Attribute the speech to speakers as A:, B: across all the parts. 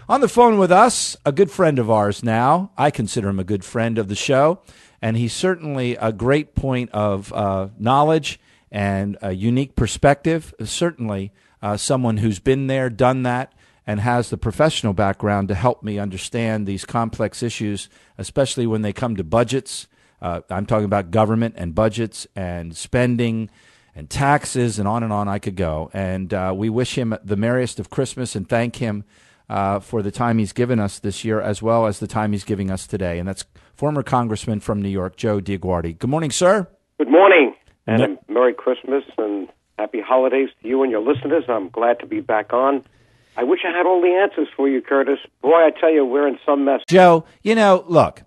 A: On the phone with us, a good friend of ours now. I consider him a good friend of the show, and he's certainly a great point of knowledge and a unique perspective. Certainly someone who's been there, done that, and has the professional background to help me understand these complex issues, especially when they come to budgets. I'm talking about government and budgets and spending and taxes and on I could go. And we wish him the merriest of Christmas and thank him for the time he's given us this year as well as the time he's giving us today. And that's former Congressman from New York, Joe DioGuardi. Good morning, sir.
B: Good morning, and a Merry Christmas and Happy Holidays to you and your listeners. I'm glad to be back on. I wish I had all the answers for you, Curtis. Boy, I tell you, we're in some mess.
A: Joe, look.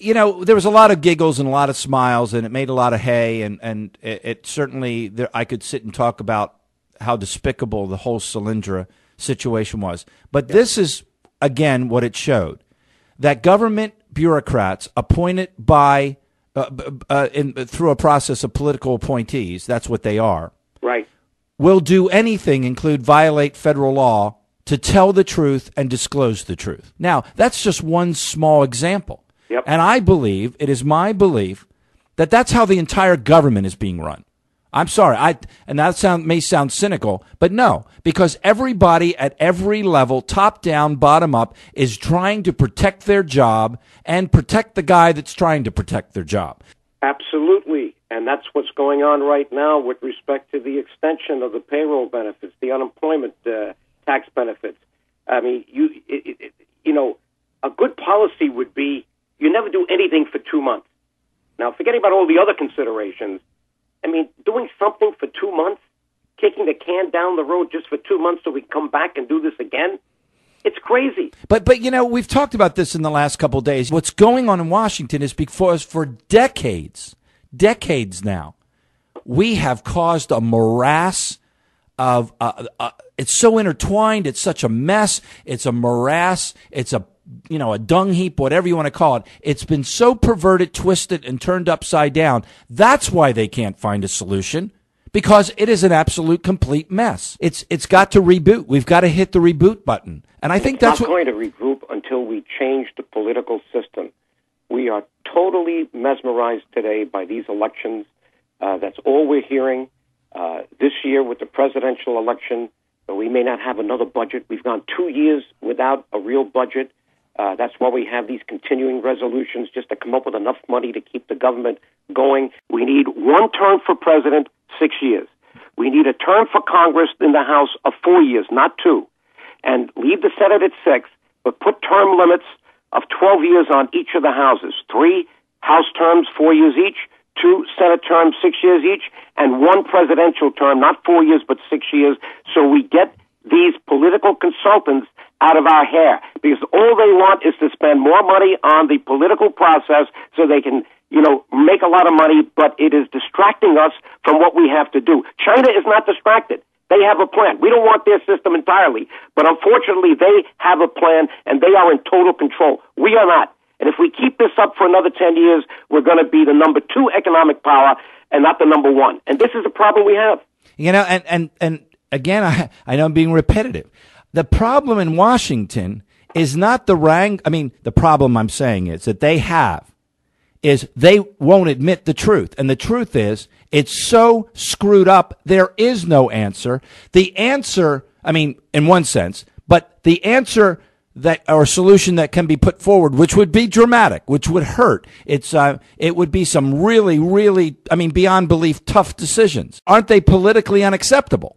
A: There was a lot of giggles and a lot of smiles, and it made a lot of hay, and it certainly, I could sit and talk about how despicable the whole Solyndra situation was. But this is, again, what it showed, that government bureaucrats appointed by, through a process of political appointees, that's what they are,
B: right,
A: will do anything, include violate federal law, to tell the truth and disclose the truth. Now, that's just one small example.
B: Yep.
A: And I believe, it is my belief, that that's how the entire government is being run. I'm sorry, and that may sound cynical, but no, because everybody at every level, top down, bottom up, is trying to protect their job and protect the guy that's trying to protect their job.
B: Absolutely, and that's what's going on right now with respect to the extension of the payroll benefits, the unemployment tax benefits. I mean, a good policy would be you never do anything for 2 months. Now, forgetting about all the other considerations, I mean, doing something for 2 months, kicking the can down the road just for 2 months so we come back and do this again, it's crazy.
A: But we've talked about this in the last couple of days. What's going on in Washington is because for decades now, we have caused a morass of, it's so intertwined, it's such a mess, it's a morass, it's a dung heap, whatever you want to call it. It's been so perverted, twisted, and turned upside down. That's why they can't find a solution, because it is an absolute complete mess. It's got to reboot. We've got to hit the reboot button. And I think that's
B: not going to regroup until we change the political system. We are totally mesmerized today by these elections. That's all we're hearing. This year with the presidential election, we may not have another budget. We've gone 2 years without a real budget. That's why we have these continuing resolutions, just to come up with enough money to keep the government going. We need one term for president, 6 years. We need a term for Congress in the House of 4 years, not 2. And leave the Senate at 6, but put term limits of 12 years on each of the houses. 3 House terms, 4 years each, 2 Senate terms, 6 years each, and 1 presidential term, not 4 years, but 6 years, so we get these political consultants out of our hair, because all they want is to spend more money on the political process so they can, make a lot of money, but it is distracting us from what we have to do. China is not distracted. They have a plan. We don't want their system entirely, but unfortunately they have a plan and they are in total control. We are not. And if we keep this up for another 10 years, we're going to be the number 2 economic power and not the number 1. And this is the problem we have.
A: And again, I know I'm being repetitive. The problem in Washington is not the problem I'm saying is that they won't admit the truth. And the truth is, it's so screwed up, there is no answer. The answer, in one sense, but the answer or solution that can be put forward, which would be dramatic, which would hurt, it would be some really, really, beyond belief tough decisions. Aren't they politically unacceptable?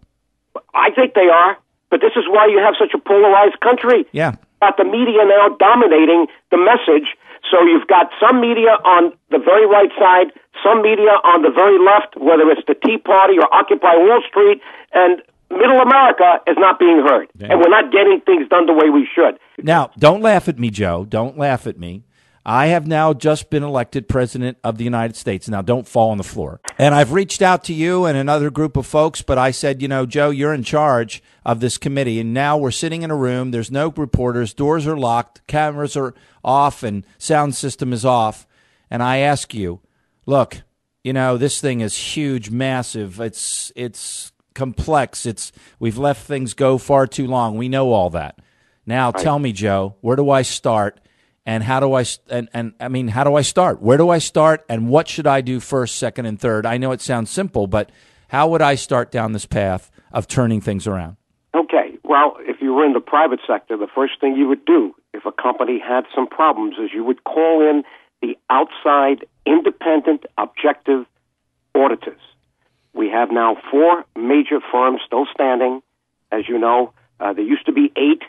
B: I think they are. But this is why you have such a polarized country.
A: Yeah.
B: Got the media now dominating the message. So you've got some media on the very right side, some media on the very left, whether it's the Tea Party or Occupy Wall Street, and middle America is not being heard. Yeah. And we're not getting things done the way we should.
A: Now, don't laugh at me, Joe. Don't laugh at me. I have now just been elected president of the United States. Now, don't fall on the floor. And I've reached out to you and another group of folks, but I said, Joe, you're in charge of this committee. And now we're sitting in a room. There's no reporters. Doors are locked. Cameras are off and sound system is off. And I ask you, look, this thing is huge, massive. It's complex. We've left things go far too long. We know all that. Now tell me, Joe, where do I start? And how do I how do I start? Where do I start? And what should I do first, second, and third? I know it sounds simple, but how would I start down this path of turning things around?
B: Okay. Well, if you were in the private sector, the first thing you would do if a company had some problems is you would call in the outside, independent, objective auditors. We have now 4 major firms still standing. As you know, there used to be 8.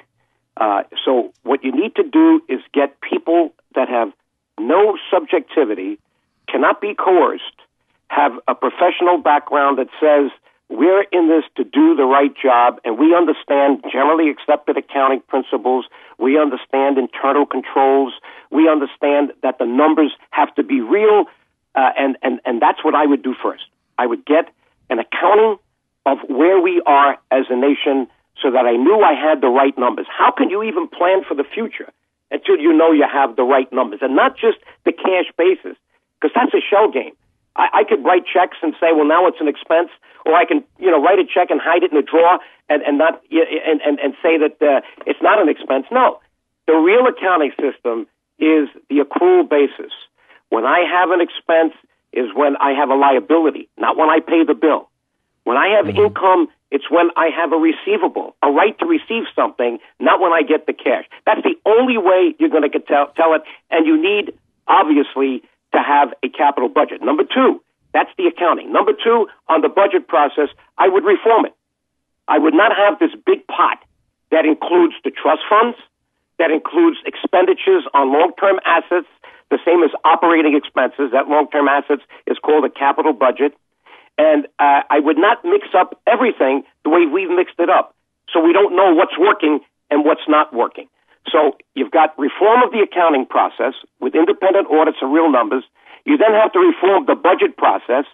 B: So what you need to do is get people that have no subjectivity, cannot be coerced, have a professional background that says, we're in this to do the right job, and we understand generally accepted accounting principles. We understand internal controls. We understand that the numbers have to be real, and that's what I would do first. I would get an accounting of where we are as a nation so that I knew I had the right numbers. How can you even plan for the future until you know you have the right numbers, and not just the cash basis, because that's a shell game. I could write checks and say, well, now it's an expense, or I can, write a check and hide it in a drawer and not and say that it's not an expense. No, the real accounting system is the accrual basis. When I have an expense is when I have a liability, not when I pay the bill. When I have income, it's when I have a receivable, a right to receive something, not when I get the cash. That's the only way you're going to tell it, and you need, obviously, to have a capital budget. Number 2, that's the accounting. Number 2, on the budget process, I would reform it. I would not have this big pot that includes the trust funds, that includes expenditures on long-term assets, the same as operating expenses. That long-term assets is called a capital budget. And I would not mix up everything the way we've mixed it up, so we don't know what's working and what's not working. So you've got reform of the accounting process with independent audits and real numbers. You then have to reform the budget process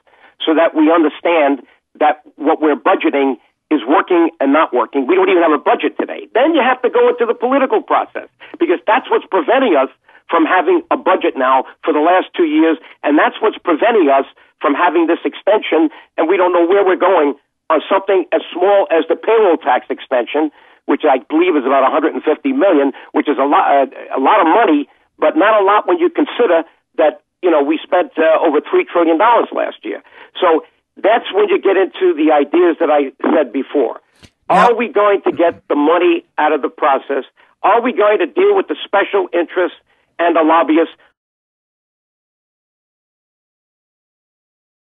B: so that we understand that what we're budgeting is working and not working. We don't even have a budget today. Then you have to go into the political process, because that's what's preventing us from having a budget now for the last 2 years, and that's what's preventing us from having this extension, and we don't know where we're going on something as small as the payroll tax extension, which I believe is about $150 million, which is a lot of money, but not a lot when you consider that, we spent over $3 trillion last year. So that's when you get into the ideas that I said before. Are we going to get the money out of the process? Are we going to deal with the special interests and the lobbyists?